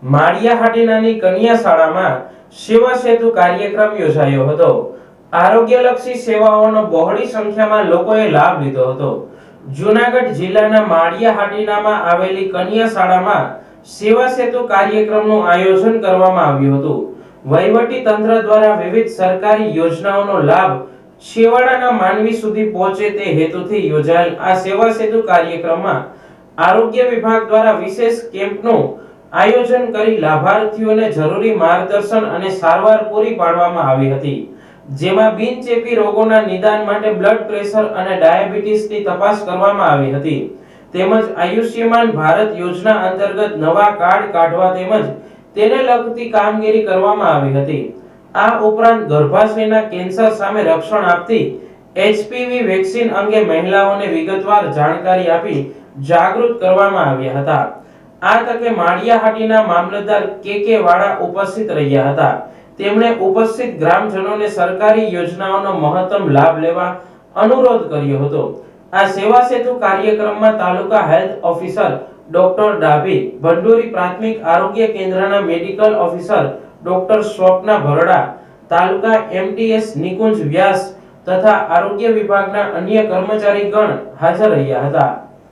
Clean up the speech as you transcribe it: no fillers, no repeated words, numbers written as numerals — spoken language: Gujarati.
માળિયાહાટીનાની કન્યા શાળામાં સેવા સેતુ કાર્યક્રમ યોજાયો હતો। આરોગ્યલક્ષી સેવાઓનો બહોળી સંખ્યામાં લોકોએ લાભ લીધો હતો। જૂનાગઢ જિલ્લાના માળિયાહાટીનામાં આવેલી કન્યા શાળામાં સેવા સેતુ કાર્યક્રમનું આયોજન કરવામાં આવ્યું હતું। વહીવટી તંત્ર દ્વારા વિવિધ સરકારી યોજનાઓનો લાભ છેવાડાના માનવી સુધી પહોંચે તે હેતુથી યોજાયેલ આ સેવા સેતુ કાર્યક્રમમાં આરોગ્ય વિભાગ દ્વારા વિશેષ કેમ્પનું આયોજન કરી લાભાર્થીઓને જરૂરી માર્ગદર્શન અને સારવાર પૂરી પાડવામાં આવી હતી, જેમાં બિનચેપી રોગોના નિદાન માટે બ્લડ પ્રેશર અને ડાયાબિટીસની તપાસ કરવામાં આવી હતી, તેમજ આયુષ્યમાન ભારત યોજના અંતર્ગત નવા કાર્ડ કાઢવા તેમજ તેને લગતી કામગીરી કરવામાં આવી હતી। આ ઉપરાંત ગર્ભાશયના કેન્સર સામે રક્ષણ આપતી HPV વેક્સિન અંગે મહિલાઓને વિગતવાર જાણકારી આપી જાગૃત કરવામાં આવ્યા હતા। આ તકે માળિયાહાટીના મામલતદાર કે વાળા ઉપસ્થિત રહ્યા હતા। તેમણે ઉપસ્થિત ગ્રામજનોને સરકારી યોજનાઓનો મહત્તમ લાભ લેવા અનુરોધ કર્યો હતો। આ સેવા સેતુ કાર્યક્રમમાં તાલુકા health officer doctor Dabhi, Bhandori પ્રાથમિક આરોગ્ય કેન્દ્રના medical officer doctor Swapna Bharda, તાલુકા MTS નિકુંજ વ્યાસ તથા આરોગ્ય વિભાગના અન્ય કર્મચારીગણ હાજર રહ્યા હતા।